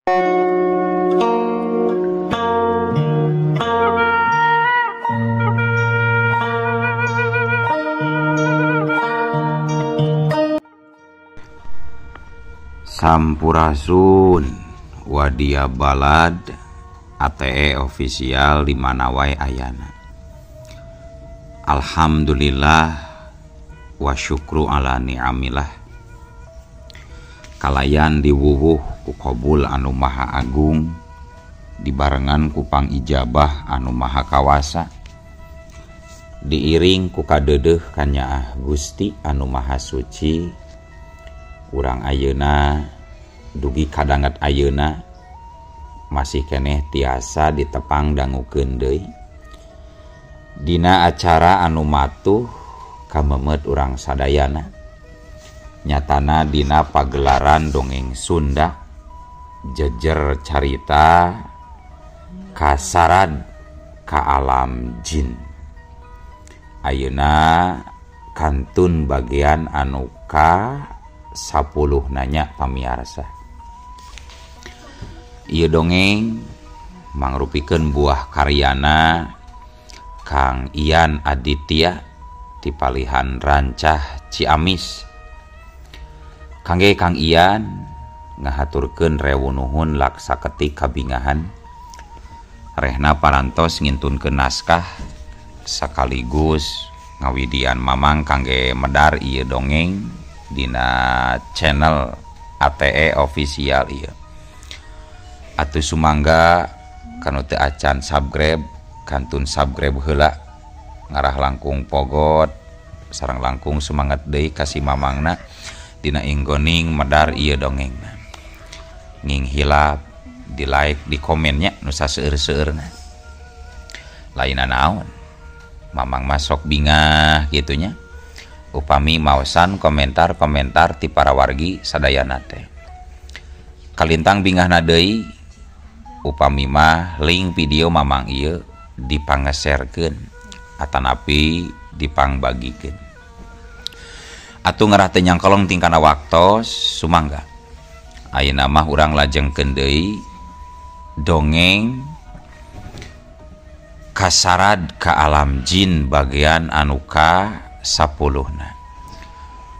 Sampurasun Wadia Balad ATE official di mana wae ayana. Alhamdulillah wa syukru ala ni'amillah. Kalayan diwuwuh ku qabul anu maha agung, dibarengan ku pangijabah anu maha kawasa, diiring ku kadeudeuh ka Nyaah Gusti anu maha suci. Urang ayeuna dugi kadanget ayeuna masih keneh tiasa ditepang dangukeun deui dina acara anu matuh kamemet urang sadayana, nyatana dina pagelaran dongeng Sunda jejer carita kasarad ka alam jin. Ayeuna kantun bagian anu ka 10 nanya pamiarsa. Ieu dongeng mangrupikeun buah karyana Kang Ian Aditya ti Palihan Rancah Ciamis. Kangge Kang Ian ngahaturkeun rewu nuhun laksa ketik kabingahan, rehna parantos ngintunkeun naskah sakaligus ngawidian mamang kangge medar ieu dongeng dina channel ATE official ieu. Atuh sumangga kanu teu acan subscribe kantun subscribe heula, ngarah langkung pogot sareng langkung semangat deui ka si mamangna dina inggoning medar ieu dongengna. Nging hilap di like di komennya nu saseueur-seueurna. Lainna naon, mamang masok bingah gitunya. Upami maosan komentar-komentar ti para wargi sadayana teh. Kalintang bingahna deui upami mah link video mamang ieu dipangeserkeun atanapi dipangbagikeun. Atuh ngarah teu nyangkolong tingkana waktos sumangga. Ayeuna mah urang lajengkeun deui dongeng kasarad ka alam jin bagian anu ka 10na.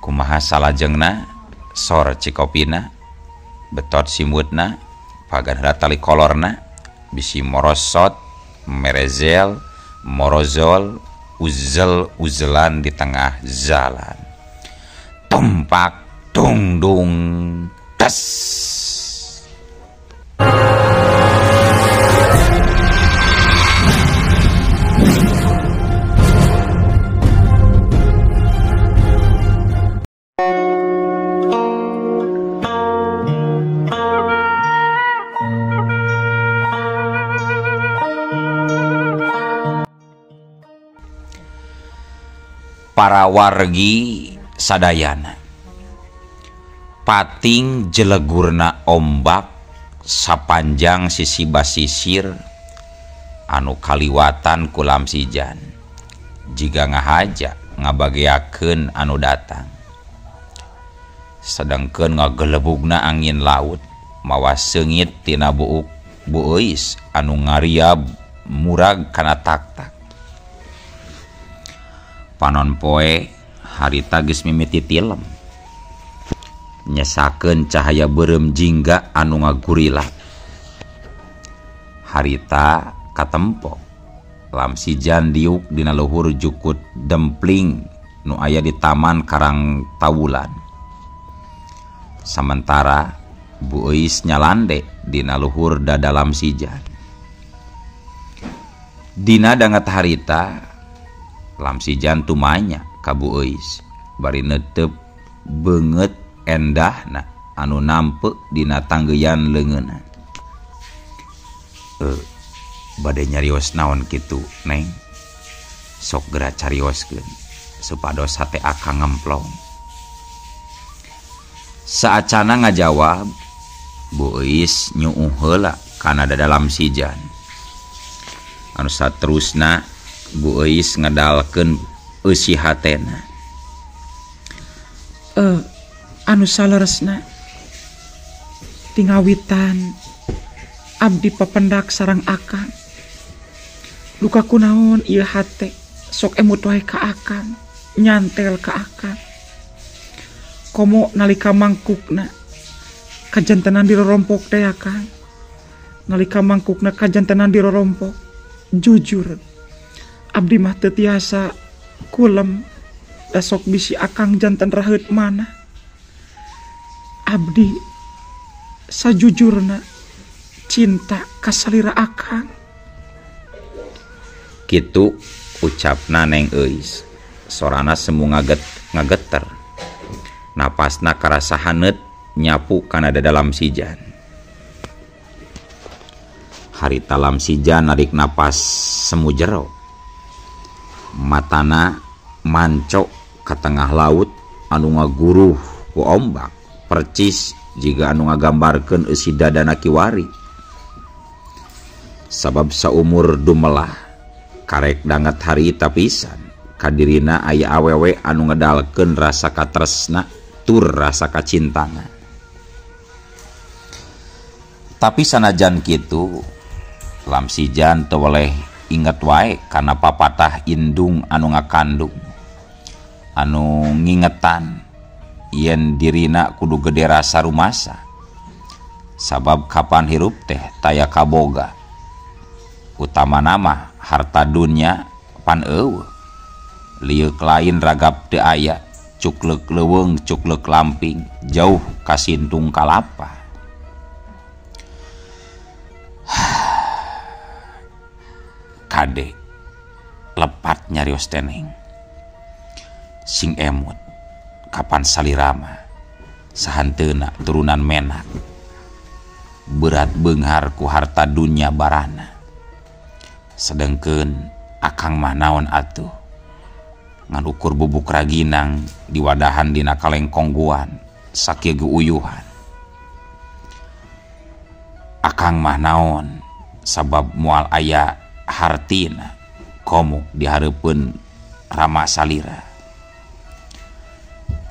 Kumaha salajengna sor cikopina betot simutna pagan tali kolorna bisi morosot merezel morozol uzlan di tengah jalan tumpak dung dung tes. Para wargi sadayana, pating jelegurna ombak sapanjang sisi basisir anu kaliwatan kulam sijan, jiga ngahaja ngabageakeun anu datang. Sedengkeun ngagelebugna angin laut mawa seungit tina buuk bueis anu ngariab murag kana tak-tak. Panon poe harita geus mimiti tilem, nyesakeun cahaya beureum jingga anu ngagurila. Harita katempo lam sijan diuk dina luhur jukut dempling nu aya di taman Karang Tawulan. Sementara Bu Eis nyalande dina luhur dadalam sijan. Dina danget harita lam sijan tumanya ka Bu Eis bari neuteup beungeut endahna anu nampeu dina tanggeuyan leungeunna. Bade nyarios naon kitu Neng? Sok geura carioskeun supados hate akang ngemplong. Saacana ngajawab, Bu Eis nyuuh heula kana dadalam sijan. Anu saterusna Bu Eis ngedalkeun eusi hatena. Anu saleresna tingawitan abdi papendak sareng akang. Luka kunaon ieu hate sok emut wae ka akang, nyantel ka akang. Komo nalika mangkukna kajantenan dirorompok teh akang. Nalika mangkukna kajantenan dirorompok, jujur abdi mah teu tiasa kulem da sok bisi akang janten raheut mana. Abdi sajujurna cinta ka salira akang. Kitu ucapna Neng Euis. Sorana semu ngageter. Napasna karasa haneut nyapu kana da dalam sijan. Harita lam sijan narik napas semu jero. Matana mancok ka tengah laut anu ngaguruh ku ombak, percis jiga anu ngagambarkeun eusi dadana kiwari. Sabab saumur dumelah karek danget harita pisan kadirina aya awewe anu ngedalkeun rasa katresna tur rasa kacintana. Tapi sanajan kitu lam sijan teu weleh inget wae kana papatah indung anu ngakandung anu ngingetan yen dirina kudu gede rasa rumasa. Sabab kapan hirup teh taya kaboga, utama nama harta dunya pan eueuh, liuk lain ragap teu aya, cukleuk leuweung cukleuk lamping jauh kasintung kalapa. Kade lepat nyarios teneng sing emut kapan salirama sahanteuna turunan menak berat beunghar ku harta dunya barana. Sedengkeun akang mah naon atuh ngan ukur bubuk raginang diwadahan dina kalengkongguan sakieu uyuhan. Akang mah naon sabab moal aya hartina komo dihareupeun rama salira.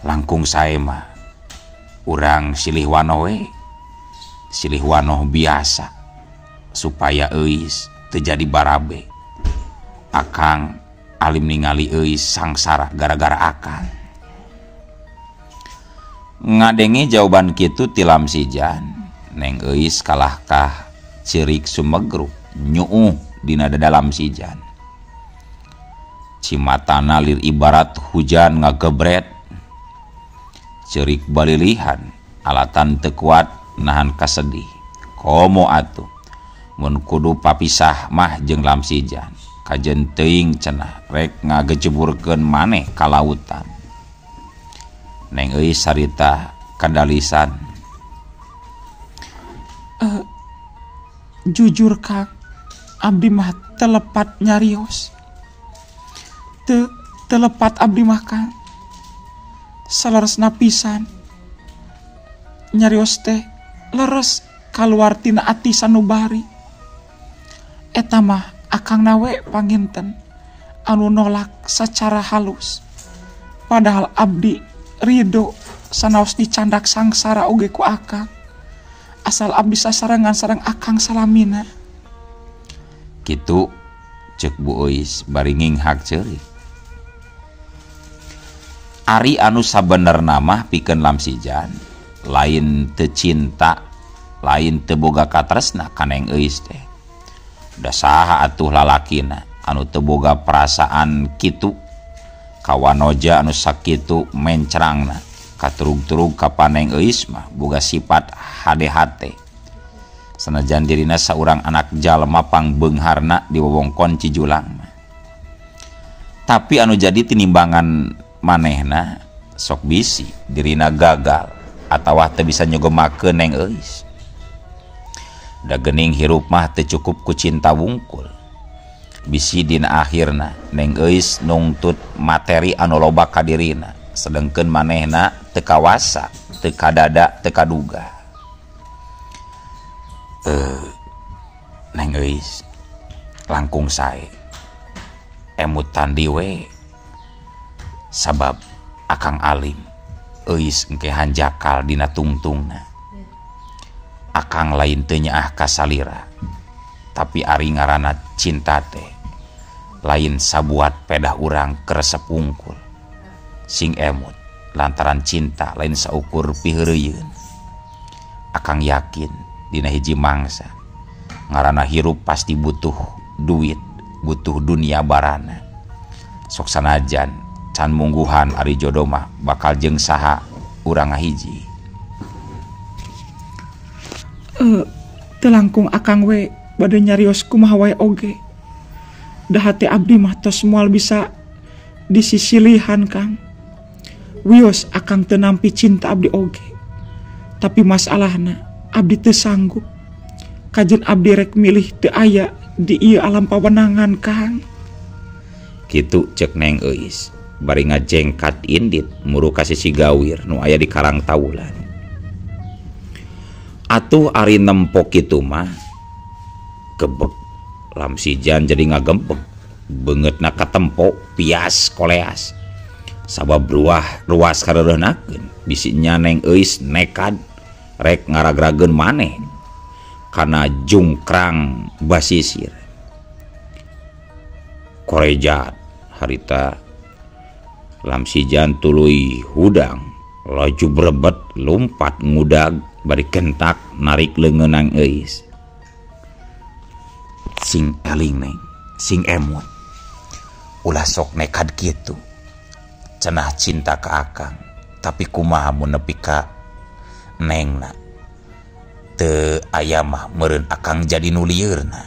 Langkung sae mah urang silih wanoh we, silih wanoh biasa supaya Euis teu jadi barabe. Akang alim ningali Euis sangsara gara-gara akang. Ngadenge jawaban kitu ti lam sijan, Neng Euis kalahkah ceurik sumegruk nyuuh dina dalam sijan. Cimatana lir ibarat hujan ngagebret, ceurik balilihan alatan teu kuat nahan kasedih. Komo atuh mun kudu papisah mah jeung lam sijan, kajen teuing cenah rek ngagejeburkeun maneh ka lautan. Neng Euis sarita kandalisan. Jujur Kang, abdi mah telepat nyarios. Telepat abdi mah Kang. Salaresna pisan. Nyarios teh leres kaluar tina ati sanubari. Eta mah akang nawe panginten anu nolak secara halus. Padahal abdi ridho sanaos dicandak sangsara oge ku akang. Asal abdi sasarengan sareng akang salamina. Kitu ceuk Bu Euis bari nginghak ceurik. Ari anu sabenerna mah pikeun lam sijan lain teu cinta, lain teu boga katresna ka Neng Euis teh. Da saha atuh lalakina anu teu boga perasaan kitu ka wanoja anu sakitu mencrangna. Katurug-turug ka Neng Euis mah boga sifat hade-hate. Sanajan dirina saurang anak jalma pangbeungharna di wewengkon Cijulang. Tapi anu jadi tinimbangan manehna sok bisi dirina gagal atawa teu bisa nyogemakeun Neng Euis. Da geuning hirup mah teu cukup ku cinta wungkul. Bisi dina akhirna Neng Euis nungtut materi anu loba ka dirina, sedengkeun manehna teu kawasa, teu kadada, teu kaduga. Neng Euis langkung sae emutan di we sabab akang alim Euis engke hanjakal dina tungtungna. Akang lain teu nyaah ka salira, tapi ari ngaranna cinta teh lain sabuat pedah urang keresep wungkul sing emut lantaran cinta lain saukur piheureuyeun. Akang yakin dina hiji mangsa ngaranna hirup pasti butuh duit, butuh dunia barana. Sok sanajan can mungguhan ari jodoh mah bakal jeung saha urang ngahiji. Teu langkung akang we bade nyarios kumaha wae oge. Da hati abdi mah tos moal bisa disisilihan Kang. Wios akang teu nampi cinta abdi oge. Tapi masalahna abdi teu sanggup. Kajen abdi rek milih teu aya di ieu alam pawenangan Kang. Kitu cek Neng Euis bari ngajengkat indit muru ka sisi gawir nu aya di Karang Tawulan. Atuh ari nempok kitu mah gebeg lamsijan jadi ngagempeg beungeutna katempo pias koleas sabab ruas kareureunnakeun bisinya Neng Euis nekad rek ngaragrageun maneh kana jungkrang basisir. Korejat harita lamsijan tuluy hudang laju brebet lumpat ngudag bari kentak narik leungeun Neng Euis. Sing eling Neng, sing emut. Ulah sok nekad kitu. Cenah cinta ka akang, tapi kumaha mun nepi ka nengna. Teu aya mah meureun akang jadi nu liurna.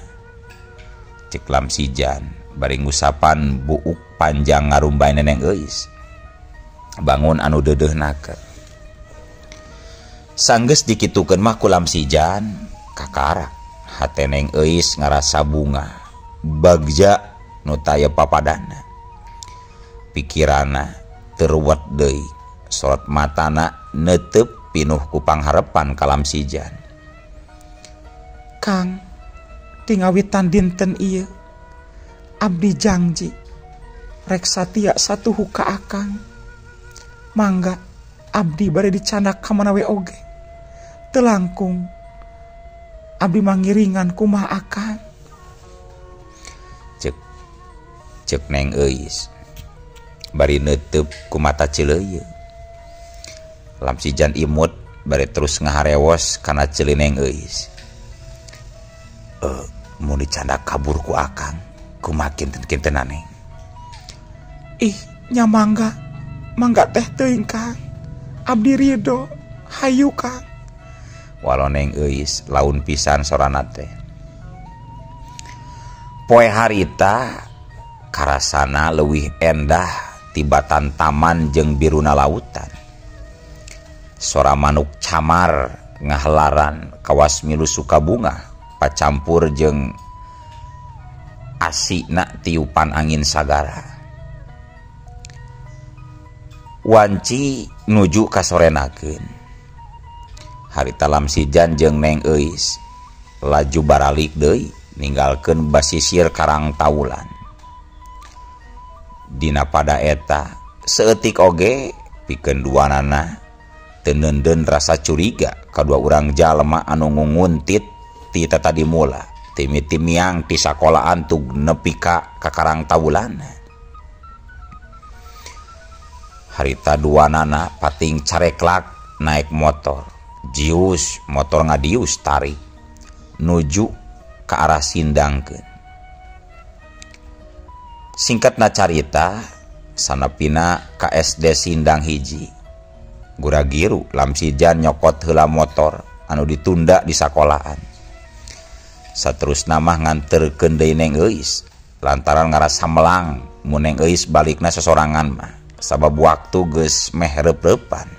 Cek lamsijan bari ngusapan buuk panjang ngarumbaina Neng Euis. Bangun anu deudeuhnakeun. Sanggeus dikitukeun mah ku lamsijan kakara hate Neng Euis ngarasa bunga bagja nu taya papadana. Pikiranna terwet deui, sorot matana neuteup pinuh ku pangharepan ka lamsijan. Kang, tingawitan dinten ieu abdi janji rek satia satuhu ka akang. Mangga abdi bade dicandak ka mana we oge. Teu langkung abdi mangiringan kumaha akang. Cek Neng Euis bari neuteub ku mata ceuleuyeun. Lamsijan imut bari terus ngaharewos kana ceuleuh Neng Euis. Mun dicandak kabur ku akang kumaha kinten-kintenan Neng? Ih, nya mangga teh teuing Kang. Abdi ridho, hayu Kang. Walau Neng Euis laun pisan sorana teh. Poe harita karasana leuwih endah tibatan taman jeung biruna lautan. Sora manuk camar ngahelaran kawas milu suka bunga pacampur jeung asina tiupan angin sagara. Wanci nuju ka sorenakeun. Harita lamsijan jeung Neng Euis laju baralik deui ninggalkeun basisir Karang Tawulan. Dina pada eta seeutik oge pikeun duanana teu neundeun rasa curiga kadua urang jalema anu ngunguntit ti tadi mula timiti miang ti sakolaan tug nepi ka Karang Tawulan. Harita duanana pating careklak naik motor. Jius motor ngadius tarik nuju ke arah sindangkeun. Singkatna carita sanapina ka SD Sindang hiji. Gura-giru lamsijan nyokot heula motor anu ditunda di sakolahan. Saterusna mah nganterkeun deui Neng Euis lantaran ngarasa melang mun Neng Euis balikna sosorangan mah sabab waktu geus meh reup-reupan.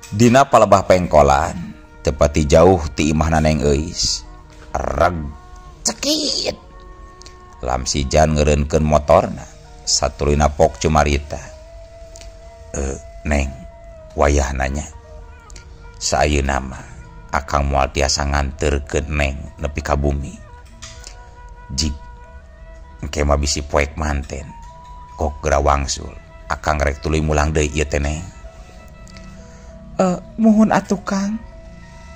Dina palebah pengkolan tepati jauh ti imahna Neng Euis. Reg cekit lamsijan ngeureunkeun motorna satulina pok cumarita. Neng, wayah nanya. Saeyeuna mah akang moal tiasa nganterkeun Neng nepi ka bumi. Jik engke mah bisi poek manten. Kok geura wangsul, akang rek tuluy mulang deui ieu teh Neng. Muhun atuh Kang,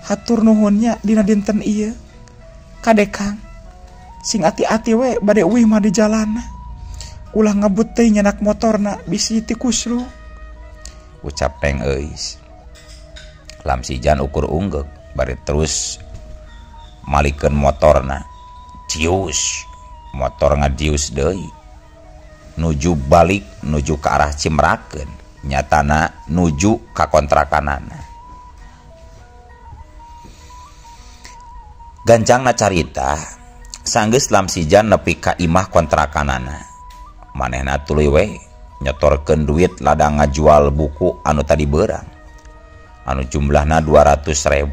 hatur nuhunnya dina dinten ieu. Kade Kang, sing ati-ati we bade uih mah di jalan. Ulah ngebut teh nyenak motorna bisi ti kusruk. Ucap Teng Eis. Lamsijan ukur unggek bari terus malikeun motorna. Cius, motor ngadius deui. Nuju balik nuju ke arah Cimrakeun, nyatana nuju ka kontrakanana. Gancangna carita, sanggeus Lamsijan nepi ka imah kontrakanana. Manehna tuluy we nyetorkeun duit ladang ngajual buku anu tadi beurang. Anu jumlahna 200.000.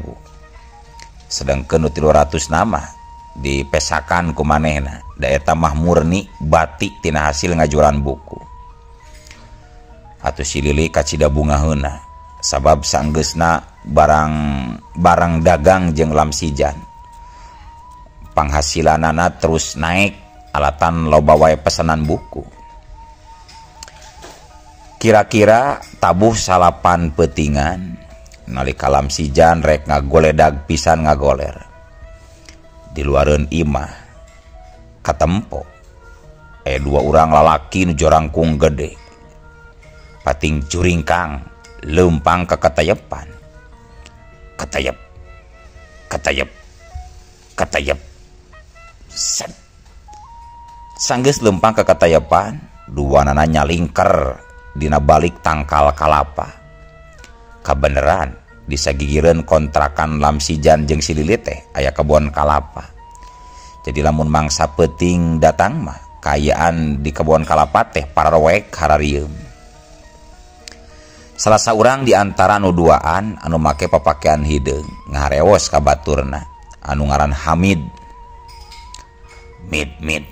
Sedengkeun nu 300 nama dipesakan ku manehna da eta mah murni bati tina hasil ngajualan buku. Atuh si Lili kacida bungaheuna sabab sanggeusna barang dagang jeung Lamsijan. Penghasilanana terus naik alatan loba wae pesanan buku. Kira-kira tabuh 8 peutingan nalika Lamsijan rek ngagoledag pisan ngagoler. Di luareun imah katempo 2 urang lalaki nu jorangkung gede pating curingkang leumpang ke katayepan. Katayep set. Sanggeus leumpang ke katayepan, duanana nyalingker dina balik tangkal kalapa. Kabeneran disagigireun kontrakan Lamsijan jeung si Lili teh aya kebon kalapa. Jadi lamun mangsa peuting datang mah kaayaan di kebon kalapa teh pararoek hararieum. Salah saurang di antara nu duaan anu make papakean hideung ngareos ka baturna anu ngaran Hamid. Mid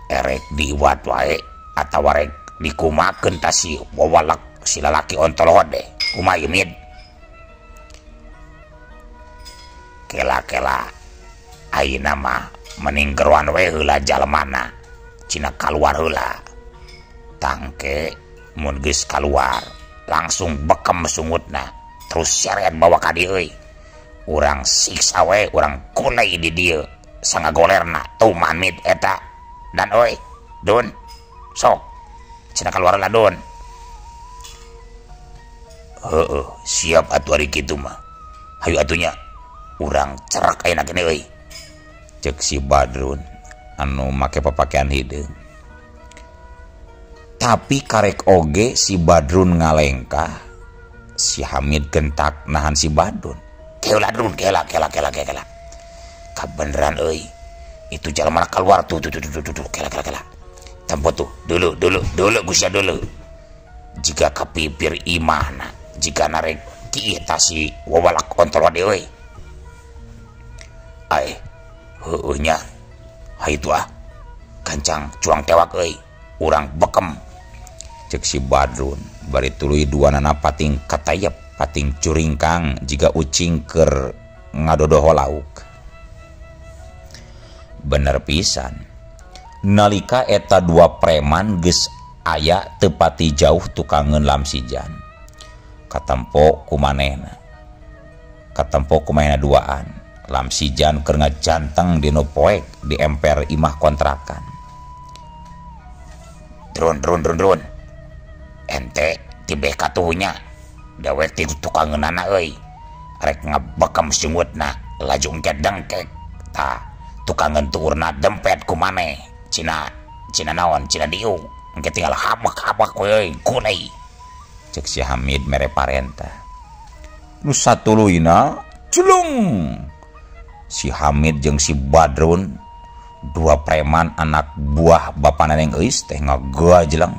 erek diwat wae atawa rek dikumakeun ta si wawalak si lalaki ontol hode kumaha Mid. Kela ayeuna mah mending geruan we heula jalemana cina kaluar heula. Tangke mun geus kaluar langsung bekem sungutna terus seret bawa ka dieu euy. Urang siksa we urang kulai di dieu sangagolerna tuh manmit eta. Dan oi Dun sok cina kaluar lah Dun. Siap atuh ari kitu mah. Hayu atunya urang cerak ayeuna kene euy. Cek si Badrun anu make papakean hideung. Tapi karek oge si Badrun ngalengkah, si Hamid gentak nahan si Badrun. Kela Drun, kela. Kabeneran euy. Itu jalan keluar tuh, kela. Tempo tuh, dulu Gusya dulu. Jika kepipir imahna, jika narek kieu ta si wawalak ontol wade euy. Ai, heueuh nya. Haitu kancang cuang tewak euy, urang bekem. Cek si Badrun bari tuluy duanana pating katayep, pating curingkang jiga ucing keur ngadodoho lauk. Bener pisan, nalika eta 2 preman geus aya teu pati jauh tukangeun Lamsijan. Katempo kumanehna duaan. Lamsijan keur ngajanteng dinu poek di emper imah kontrakan. Drun. Ente tibeh katuhnya dawek ti tukangeunana euy. Rek ngabekem sungutna laju engke dengkek. Tah tukangeun tuurna dempet ku maneh. Cina naon? Cina diung. Engke tinggal habak euy kunai. Cek si Hamid mere parenta. Nu satuluyna culung. Si Hamid jeung si Badrun 2 preman anak buah bapana Neng Eis teh ngagajleng.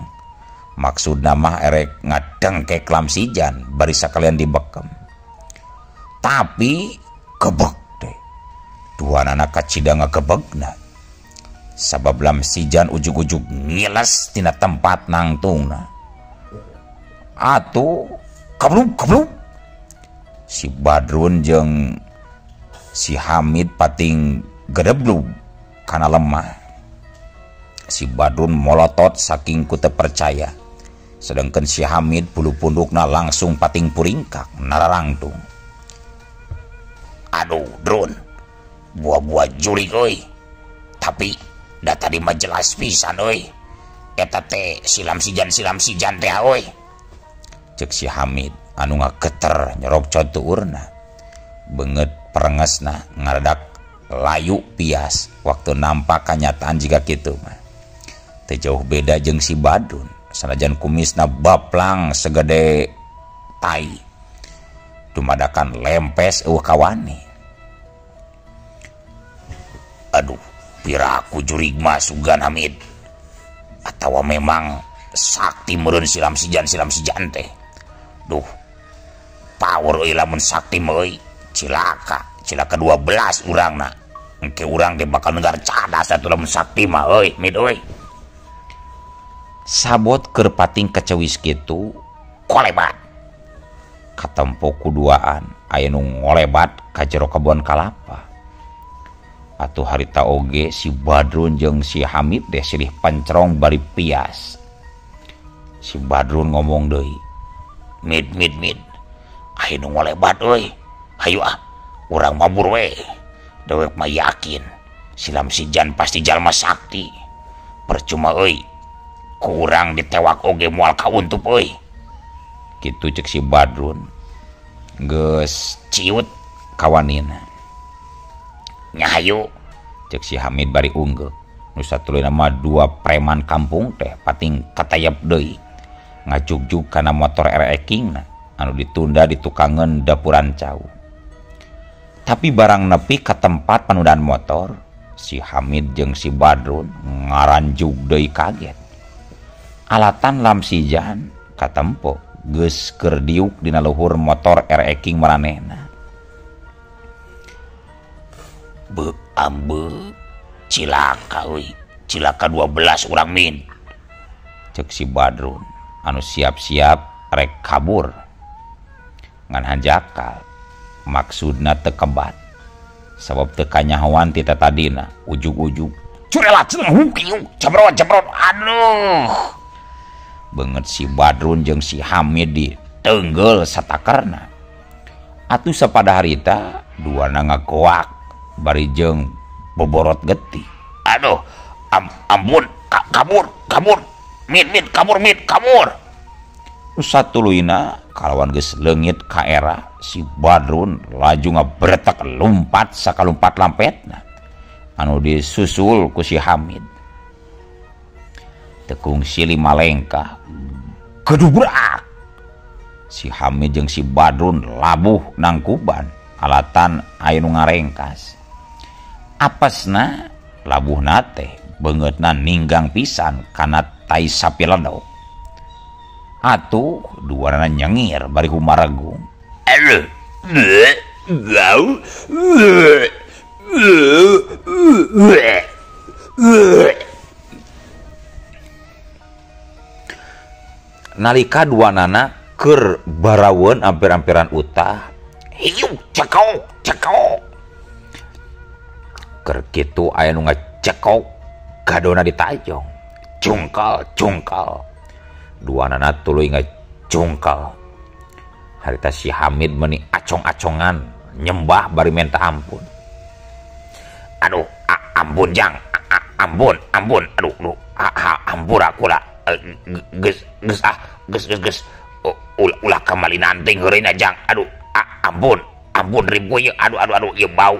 Maksudna mah erek ngadengkek Lamsijan bari sakalian dibekem. Tapi kebek teh. Duanana kacida ngagebegna. Sabab Lamsijan ujug-ujug ngiles tina tempat nangtungna. Atuh kabluk. Si Badrun jeung si Hamid pating gedeblug kana lemah. Si Badrun molotot saking ku teu percaya. sedangkan si Hamid bulu pundukna langsung pating puringkak nararangtung. Aduh drone, buah-buah jurig euy, tapi da tadi mah jelas pisan euy, eta teh silam sijan teh euy, cek si Hamid anu ngageter nyorok cotuurna. Beungeut perengesna ngaradak layu pias waktu nampak kenyataan jika kitu mah teu jauh beda jeung si Badrun, sanajan kumisna baplang segede tai dumadakan lempes eueuh kawani. Aduh, piraku jurig mah sugan Hamid atawa memang sakti meureun silam sijan teh. Duh, power euy lamun sakti mah euy, cilaka 12 urangna. Engke urang teh bakal negar cadas atuh lamun sakti mah euy, Mid euy. Sabot keur pating kecewis kitu, kolebat. Katempo kuduaan aya nu ngolebat ka jero kebon kalapa. Atuh harita oge si Badrun jeung si Hamid deh silih pancerong bari pias. Si Badrun ngomong deui, Mid, aya nu ngolebat euy. Hayu urang mabur we. Dewek mah yakin silam sijan pasti jalma sakti. Percuma euy, ku urang ditewak oge moal kauntup euy. Kitu cek si Badrun. Geus ciut kawanina. Nya hayu, cek si Hamid bari unggeuh. Nu satuluyna mah 2 preman kampung teh pating katayap deui. Ngajugjug kana motor RX-na anu ditunda di tukangan dapuran cau. Tapi barang nepi ke tempat panudaan motor, si Hamid jeung si Badrun ngaranjuk deui kaget. Alatan lamsijan katempo geus keur diuk dina luhur motor RX maranehna. Ambe cilaka euy, cilaka 12 urang Min, cek si Badrun anu siap-siap rek kabur. Ngan hanjakal maksudna teu kebat sabab teu kanyahoan ti tadina ujug-ujug curelat cebrot aduh. Beungeut si Badrun jeung si Hamid diteunggel satakerna. Atuh sapada harita duana ngagoak bari jeung boborot getih. Aduh, ampun, kabur Mid kabur. Satuluyna kalawan geus leungit ka era, si Badrun laju ngabretek lompat sakalumpat lampetna anu disusul ku si Hamid. Tekung silih malengkah gedubrak. Si Hamid jeung si Badrun labuh nangkuban alatan aya nu ngarengkas. Apesna labuhna teh beungeutna ninggang pisan kana tai sapi ledok. Atuh duana nyengir bari humaragung. Nalika duanana keur baraweun amper-amperan utah, hiu cekok. Keur kitu aya nu ngacekok gadona ditajong. Cungkal. Duanana tuluy ngacungkal. Harita si Hamid meuni acong-acongan nyembah bari minta ampun. Aduh, ampun Jang. Ampun. Aduh, ampun aku lah. Geus. Ulah kembali nanting heureuna Jang. Aduh, ampun ribu ye. Aduh, ye bau.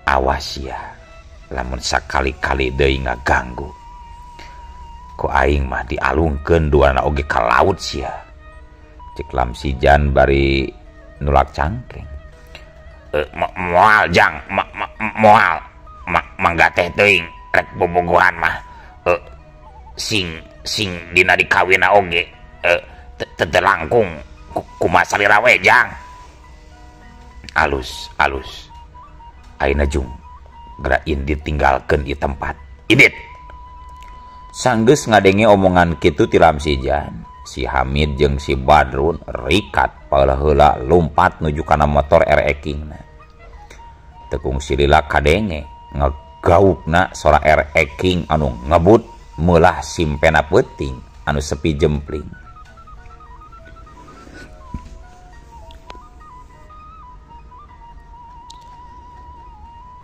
Awas ya, lamun sakali-kali deui ngaganggu, ku aing mah dialungkeun duana oge ka laut sia. Cek lamsijan bari nulak cangkeng. Moal Jang, moal. Mangga teh teuing rek bobogohan mah. Sing dina dikawina oge teu langkung kumaha salira we Jang. Alus. Ayeuna Jung geura Indit tinggalkeun ieu tempat. Indit. Sanggeus ngadenge omongan kitu ti lamsijan, si Hamid jeung si Badrun rikat paheula lompat nuju kana motor RX-na. Tekung silila kadenge gaupna sora eking anu ngebut meulah simpena peuting anu sepi jempling.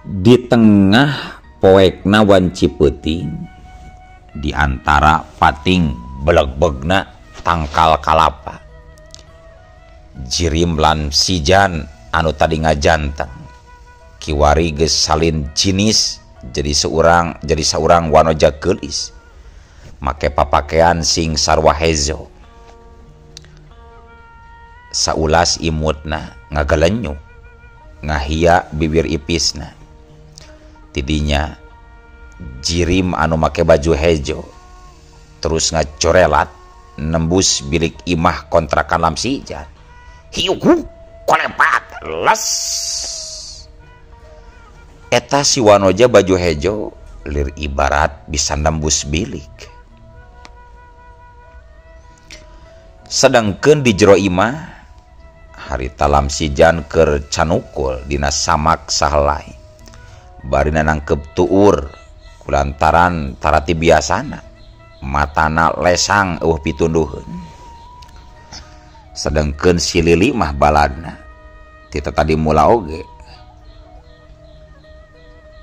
Di tengah poekna wanci peuting, di antara pating beleg-begna tangkal kalapa, jirim lan sijan anu tadi ngajanteng kiwari geus salin jinis jadi saurang wanoja geulis make papakean sing sarwa hezo. Saulas imutna ngagalenyu ngahia bibir ipisna. Tidinya jirim anu make baju hejo terus ngacorelat nembus bilik imah kontrakan Lamsijan. Hiuku kolepat les. Eta si wanoja baju hejo lir ibarat bisa nembus bilik. Sedangkeun di jero imah harita Lamsijan keur canukul dina samak sahelai. Barina nangkep tuur kulantaran tarati biasana matana lesang pitunduheun. Sedengkeun si Lili mah baladna tita tadi mula oge.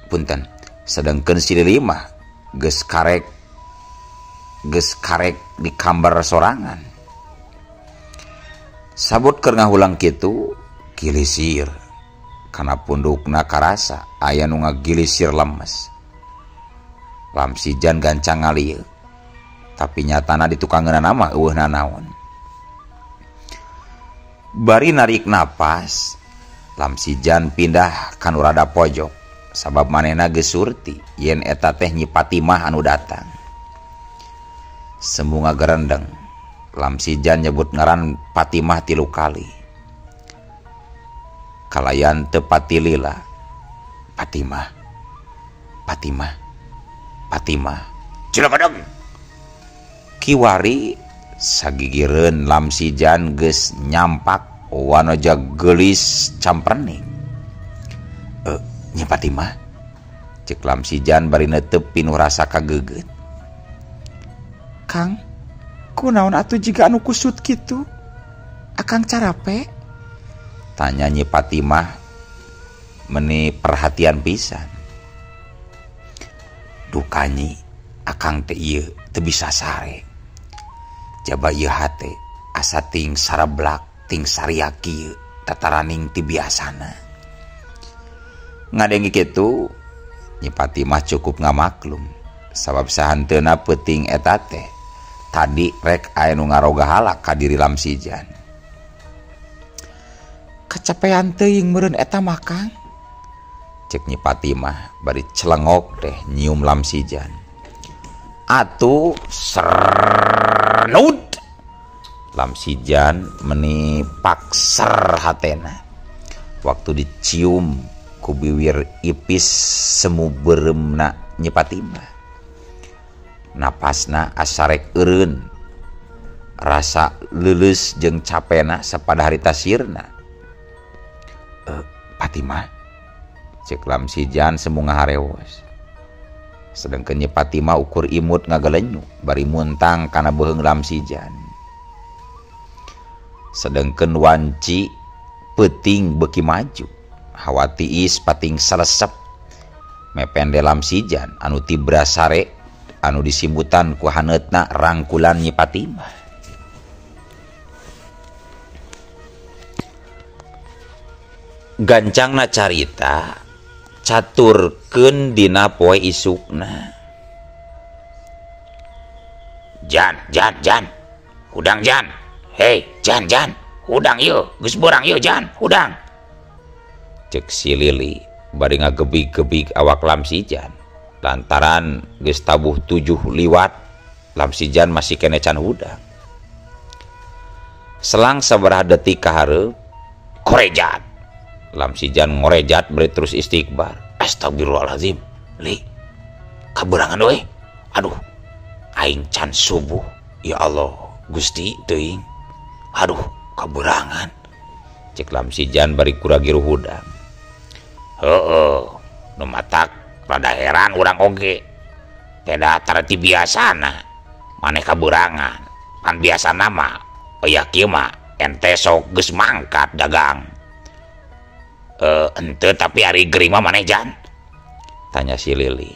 Punten, sedengkeun si Lili mah geus karek di kambar sorangan. Sabut keur ngahulang kitu gilisir kana pundukna karasa aya nu ngagilisir lemes. Lamsijan gancang ngalieu tapi nyatana di tukangeunana mah eueuhna naon. Bari narik napas Lamsijan pindah ka nu rada pojok sabab manehna geus surti yen eta teh Nyi Patimah anu datang. Semu ngagerendeng Lamsijan nyebut ngaran Patimah 3 kali. Kalayan tepati lila. Patimah cila padang. Kiwari sagigireun Lamsijan geus nyampak wanoja geulis camprening. Nyi Patimah, cek Lamsijan bari neuteup pinuh rasa kageget. Kang, kunaon atuh jiga anu kusut kitu? Akang carape? Tanya Nyi Patimah meni perhatian pisan. Dukanyi akang teh ieu teu bisa sare. Jaba ieu hate asa ting sarablak ting sariak ieu tataraning ti biasana. Ngadengi kitu Nyi Patimah cukup ngamaklum sabab sahanteuna peuting eta teh tadi rek aya nu ngaroga halak ka diri Lamsijan. Kacapean teuing meureun eta mah Kang, cek Nyi Patimah bari celengok teh nyium Lamsijan. Atuh sernud Lamsijan meni pakser hatena waktu dicium ku bibir ipis semu beuremna Nyi Patimah. Napasna asarek eureun rasa leuleus jeung capena sapada harita sirna. Patimah, cek Lamsijan semu ngaharewos. Sedengkeun Nyi Patimah ukur imut ngagalenyu bari muntang kana beuheung Lamsijan. Sedengkeun wanci peuting beuki maju hawa tiis pating salesep mepende Lamsijan anu tibra sare anu disimbutan ku haneutna rangkulan Nyi Patimah. Gancangna carita caturkeun dina poe isukna. Jan, hudang Jan. Hei, Jan, hudang ieu, geus beurang ieu Jan, hudang. Cek si Lili bari ngagebig-gebig awak Lamsijan. Lantaran geus tabuh 7 liwat, Lamsijan masih kene can hudang. Selang sabaraha detik ka hareup, korejat. Lamsijan ngorejat beri terus istighbar. Astagfirullahaladzim, Li, kaberangan we. Aduh, aing can subuh. Ya Allah, Gusti teuing. Aduh, kaberangan. Cek Lamsijan bari kuragiru hudang. Heueuh, nu matak rada heran urang oge. Teda tarati biasana maneh kaburangan. Pan biasa nama ya kieu mah ente sok geus mangkat dagang. Ente tapi hari gering mah maneh Jan? Tanya si Lili.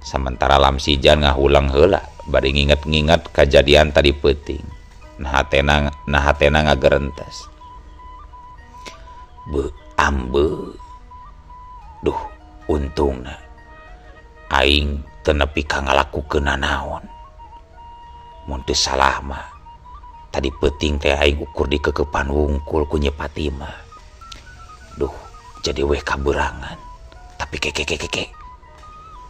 Sementara Lamsijan ngahulang heula bari nginget-nginget kejadian tadi peuting. Nah hatena ngagerentas. Ambe. Duh, untungna aing teu nepi ka ngalakukeun nanaon. Mun teu salah mah tadi peuting teh aing ukur di kekepan wungkul ku Nyi Patima. Duh, jadi weh kaberangan. Tapi keke.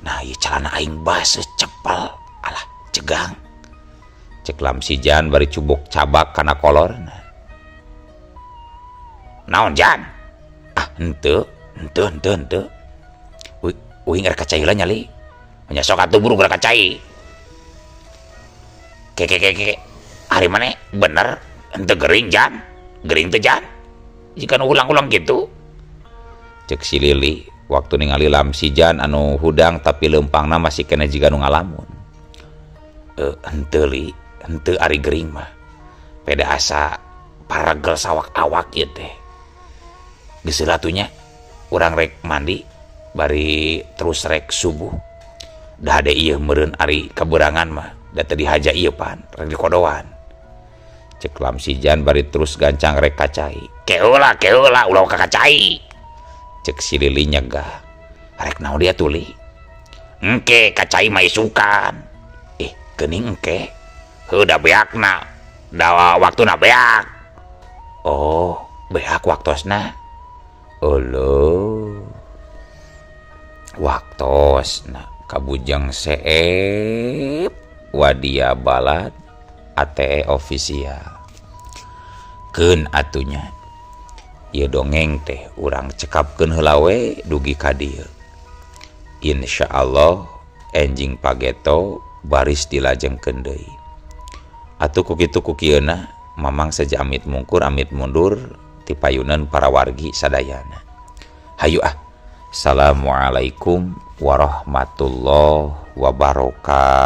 Nah, ieu calana aing baseuh cepel. Alah, cegang. Cek Lamsijan bari cubuk cabak kana kolorna. Naon Jan? Ah, henteu. Uing rek kacai heula nyali. Nya sok atuh buru gerak kacai. Keke. Hari mana bener ente gering Jan? Gering teh Jan? Jika ulang-ulang gitu. Cek si Lili waktu ningali Lamsijan anu hudang tapi leumpangna masih kena jiga nu ngalamun. Henteu ari gering mah. Peda asa paragel sawak awak ieu teh. Geus heula atunya urang rek mandi bari terus rek subuh. Da ade ieu meureun ari kaberangan mah da teu dihaja ieu pan rek dikodoan. Cek Lamsijan bari terus gancang rek kacai. Keula ulah ka kacai. Cek si Lili nyegah. Rek naon dia tuli? Engke kacai mah isukan. Geuning engke. Heuh da beakna. Da waktuna beak. Oh, beak waktosna. Olo. Waktosna kabujang seep wadia balad ATE official. Keun atunya. Ieu dongeng teh urang cekapkeun heula we dugi ka dieu. Insyaallah enjing pageto baris dilajengkeun deui. Atuh kukitu kukieuna mamang saja amit mungkur amit mundur ti payunan para wargi sadayana. Hayu ah. Assalamualaikum warahmatullahi wabarakatuh.